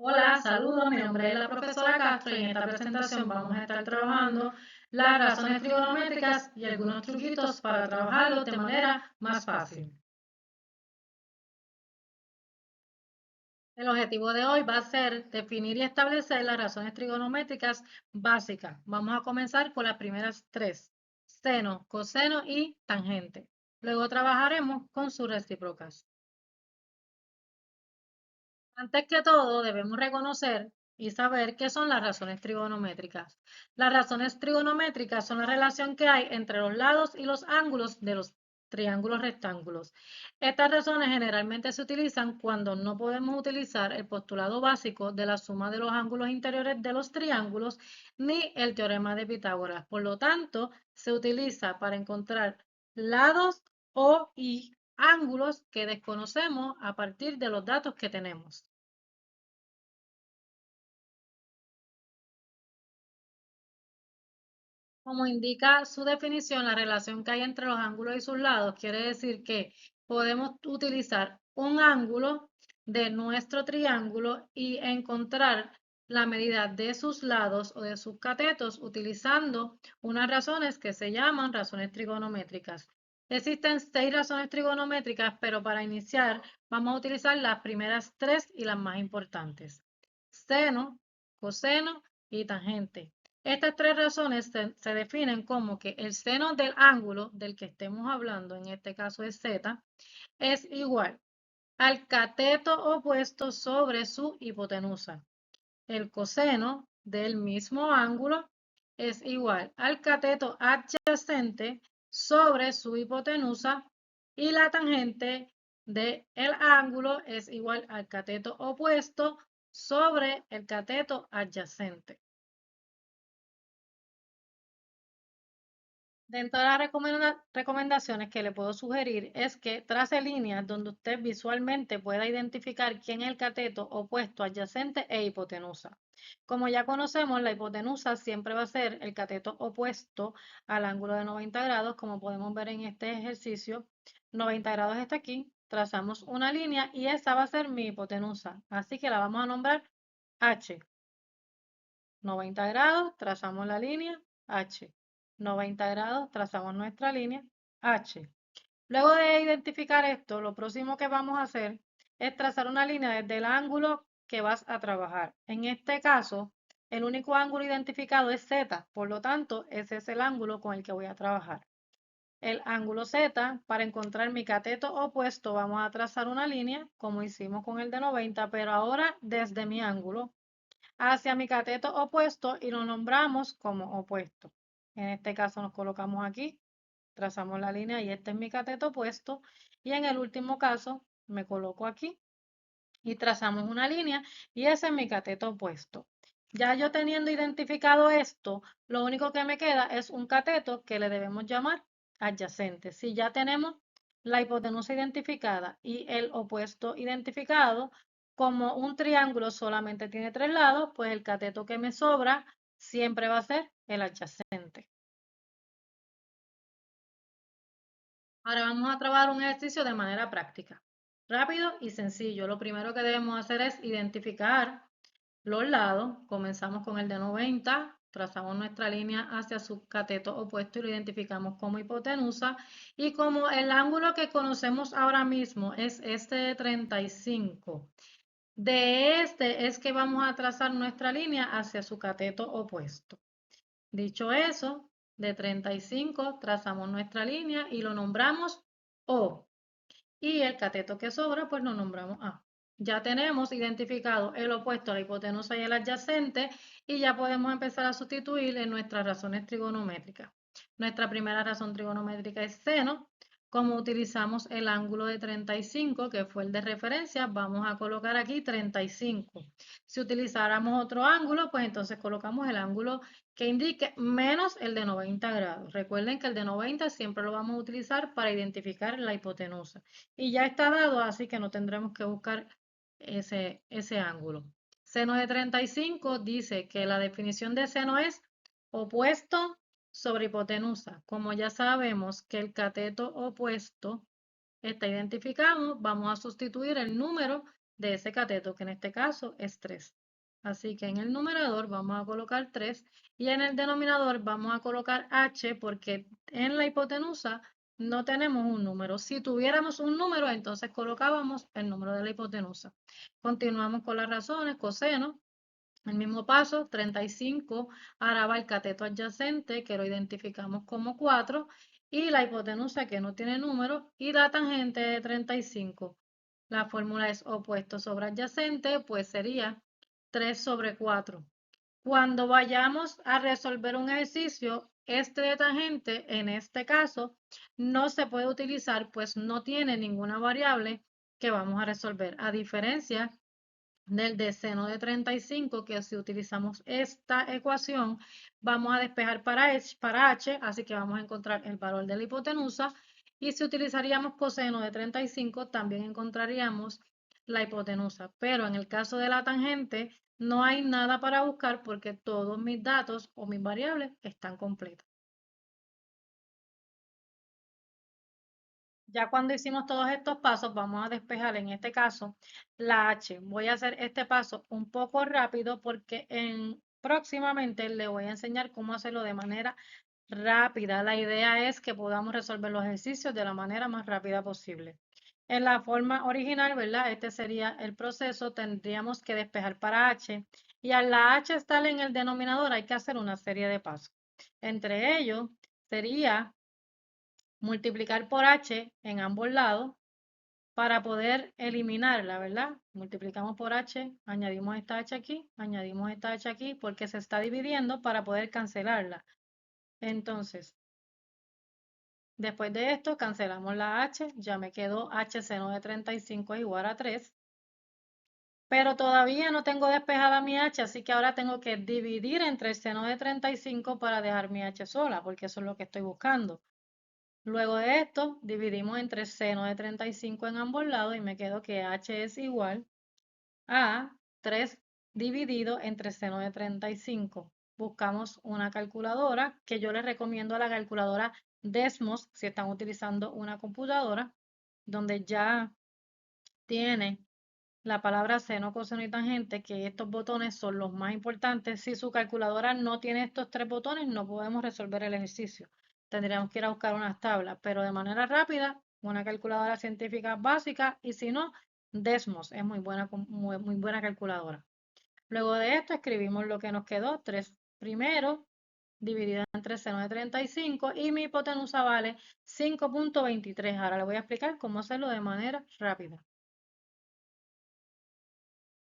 Hola, saludos, mi nombre es la profesora Castro y en esta presentación vamos a estar trabajando las razones trigonométricas y algunos truquitos para trabajarlo de manera más fácil. El objetivo de hoy va a ser definir y establecer las razones trigonométricas básicas. Vamos a comenzar con las primeras tres: seno, coseno y tangente. Luego trabajaremos con sus recíprocas. Antes que todo, debemos reconocer y saber qué son las razones trigonométricas. Las razones trigonométricas son la relación que hay entre los lados y los ángulos de los triángulos rectángulos. Estas razones generalmente se utilizan cuando no podemos utilizar el postulado básico de la suma de los ángulos interiores de los triángulos ni el teorema de Pitágoras. Por lo tanto, se utiliza para encontrar lados y ángulos que desconocemos a partir de los datos que tenemos. Como indica su definición, la relación que hay entre los ángulos y sus lados quiere decir que podemos utilizar un ángulo de nuestro triángulo y encontrar la medida de sus lados o de sus catetos utilizando unas razones que se llaman razones trigonométricas. Existen 6 razones trigonométricas, pero para iniciar vamos a utilizar las primeras 3 y las más importantes: seno, coseno y tangente. Estas 3 razones se definen como que el seno del ángulo del que estemos hablando, en este caso es Z, es igual al cateto opuesto sobre su hipotenusa. El coseno del mismo ángulo es igual al cateto adyacente sobre su hipotenusa, y la tangente del ángulo es igual al cateto opuesto sobre el cateto adyacente. Dentro de las recomendaciones que le puedo sugerir es que trace líneas donde usted visualmente pueda identificar quién es el cateto opuesto, adyacente e hipotenusa. Como ya conocemos, la hipotenusa siempre va a ser el cateto opuesto al ángulo de 90 grados, como podemos ver en este ejercicio. 90 grados está aquí, trazamos una línea y esa va a ser mi hipotenusa, así que la vamos a nombrar H. 90 grados, trazamos la línea H. 90 grados, trazamos nuestra línea H. Luego de identificar esto, lo próximo que vamos a hacer es trazar una línea desde el ángulo que vas a trabajar. En este caso, el único ángulo identificado es Z, por lo tanto, ese es el ángulo con el que voy a trabajar. El ángulo Z, para encontrar mi cateto opuesto, vamos a trazar una línea, como hicimos con el de 90, pero ahora desde mi ángulo hacia mi cateto opuesto y lo nombramos como opuesto. En este caso nos colocamos aquí, trazamos la línea y este es mi cateto opuesto. Y en el último caso me coloco aquí y trazamos una línea y ese es mi cateto opuesto. Ya yo teniendo identificado esto, lo único que me queda es un cateto que le debemos llamar adyacente. Si ya tenemos la hipotenusa identificada y el opuesto identificado, como un triángulo solamente tiene 3 lados, pues el cateto que me sobra siempre va a ser el adyacente. Ahora vamos a trabajar un ejercicio de manera práctica, rápido y sencillo. Lo primero que debemos hacer es identificar los lados. Comenzamos con el de 90, trazamos nuestra línea hacia su cateto opuesto y lo identificamos como hipotenusa. Y como el ángulo que conocemos ahora mismo es este de 35, de este es que vamos a trazar nuestra línea hacia su cateto opuesto. Dicho eso, de 35 trazamos nuestra línea y lo nombramos O. Y el cateto que sobra, pues lo nombramos A. Ya tenemos identificado el opuesto a la hipotenusa y el adyacente y ya podemos empezar a sustituir en nuestras razones trigonométricas. Nuestra primera razón trigonométrica es seno. Como utilizamos el ángulo de 35, que fue el de referencia, vamos a colocar aquí 35. Si utilizáramos otro ángulo, pues entonces colocamos el ángulo que indique menos el de 90 grados. Recuerden que el de 90 siempre lo vamos a utilizar para identificar la hipotenusa. Y ya está dado, así que no tendremos que buscar ese ángulo. Seno de 35 dice que la definición de seno es opuesto sobre hipotenusa. Como ya sabemos que el cateto opuesto está identificado, vamos a sustituir el número de ese cateto, que en este caso es 3. Así que en el numerador vamos a colocar 3 y en el denominador vamos a colocar h porque en la hipotenusa no tenemos un número. Si tuviéramos un número, entonces colocábamos el número de la hipotenusa. Continuamos con las razones, coseno. El mismo paso, 35, ahora va el cateto adyacente, que lo identificamos como 4, y la hipotenusa, que no tiene número, y la tangente de 35. La fórmula es opuesto sobre adyacente, pues sería 3 sobre 4. Cuando vayamos a resolver un ejercicio, este de tangente, en este caso, no se puede utilizar, pues no tiene ninguna variable que vamos a resolver, a diferencia del de seno de 35, que si utilizamos esta ecuación, vamos a despejar para h, así que vamos a encontrar el valor de la hipotenusa, y si utilizaríamos coseno de 35, también encontraríamos la hipotenusa, pero en el caso de la tangente, no hay nada para buscar porque todos mis datos o mis variables están completos. Ya cuando hicimos todos estos pasos, vamos a despejar en este caso la H. Voy a hacer este paso un poco rápido porque próximamente le voy a enseñar cómo hacerlo de manera rápida. La idea es que podamos resolver los ejercicios de la manera más rápida posible. En la forma original, ¿verdad? Este sería el proceso. Tendríamos que despejar para H y a la H estar en el denominador hay que hacer una serie de pasos. Entre ellos sería multiplicar por h en ambos lados para poder eliminarla, ¿verdad? Multiplicamos por h, añadimos esta h aquí, añadimos esta h aquí, porque se está dividiendo para poder cancelarla. Entonces, después de esto, cancelamos la h, ya me quedó h seno de 35 es igual a 3, pero todavía no tengo despejada mi h, así que ahora tengo que dividir entre el seno de 35 para dejar mi h sola, porque eso es lo que estoy buscando. Luego de esto, dividimos entre seno de 35 en ambos lados y me quedo que h es igual a 3 dividido entre seno de 35. Buscamos una calculadora, que yo les recomiendo la calculadora Desmos si están utilizando una computadora, donde ya tiene la palabra seno, coseno y tangente, que estos botones son los más importantes. Si su calculadora no tiene estos tres botones, no podemos resolver el ejercicio. Tendríamos que ir a buscar unas tablas, pero de manera rápida, una calculadora científica básica y si no, Desmos es muy buena calculadora. Luego de esto escribimos lo que nos quedó, 3 primero, dividido entre seno de 35 y mi hipotenusa vale 5.23. Ahora le voy a explicar cómo hacerlo de manera rápida.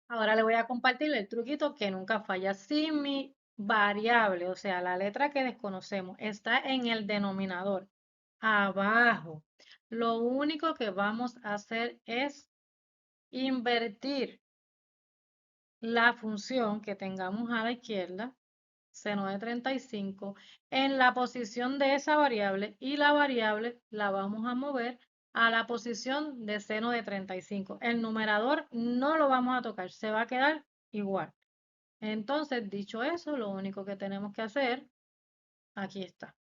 Ahora le voy a compartir el truquito que nunca falla. Si mi variable, o sea, la letra que desconocemos, está en el denominador, abajo, lo único que vamos a hacer es invertir la función que tengamos a la izquierda, seno de 35, en la posición de esa variable y la variable la vamos a mover a la posición de seno de 35. El numerador no lo vamos a tocar, se va a quedar igual. Entonces, dicho eso, lo único que tenemos que hacer, aquí está.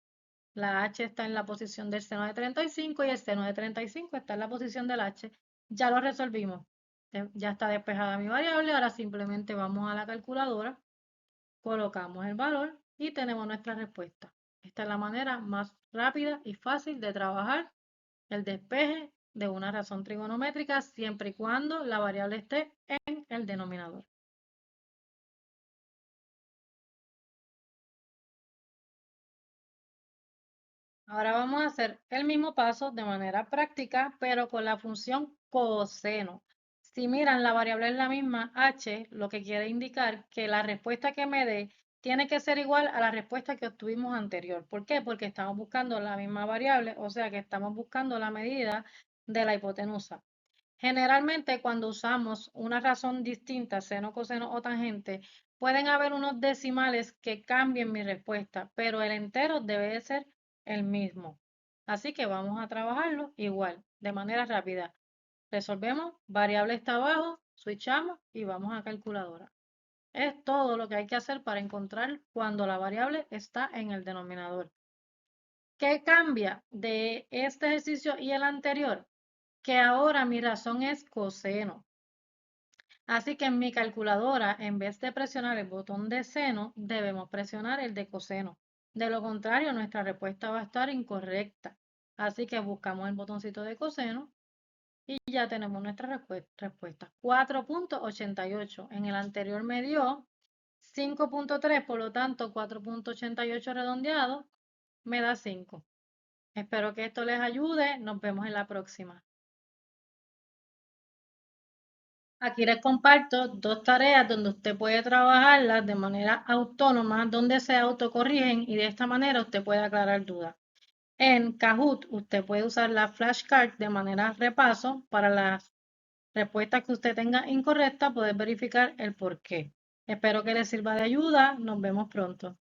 La h está en la posición del seno de 35 y el seno de 35 está en la posición del h. Ya lo resolvimos. Ya está despejada mi variable. Ahora simplemente vamos a la calculadora, colocamos el valor y tenemos nuestra respuesta. Esta es la manera más rápida y fácil de trabajar el despeje de una razón trigonométrica siempre y cuando la variable esté en el denominador. Ahora vamos a hacer el mismo paso de manera práctica, pero con la función coseno. Si miran, la variable es la misma, h, lo que quiere indicar que la respuesta que me dé tiene que ser igual a la respuesta que obtuvimos anterior. ¿Por qué? Porque estamos buscando la misma variable, o sea que estamos buscando la medida de la hipotenusa. Generalmente, cuando usamos una razón distinta, seno, coseno o tangente, pueden haber unos decimales que cambien mi respuesta, pero el entero debe de ser el mismo. Así que vamos a trabajarlo igual, de manera rápida. Resolvemos, variable está abajo, switchamos y vamos a calculadora. Es todo lo que hay que hacer para encontrar cuando la variable está en el denominador. ¿Qué cambia de este ejercicio y el anterior? Que ahora mi razón es coseno. Así que en mi calculadora, en vez de presionar el botón de seno, debemos presionar el de coseno. De lo contrario, nuestra respuesta va a estar incorrecta. Así que buscamos el botoncito de coseno y ya tenemos nuestra respuesta. 4.88. En el anterior me dio 5.3, por lo tanto 4.88 redondeado me da 5. Espero que esto les ayude. Nos vemos en la próxima. Aquí les comparto dos tareas donde usted puede trabajarlas de manera autónoma, donde se autocorrigen y de esta manera usted puede aclarar dudas. En Kahoot, usted puede usar la flashcard de manera repaso para las respuestas que usted tenga incorrectas, poder verificar el por qué. Espero que les sirva de ayuda. Nos vemos pronto.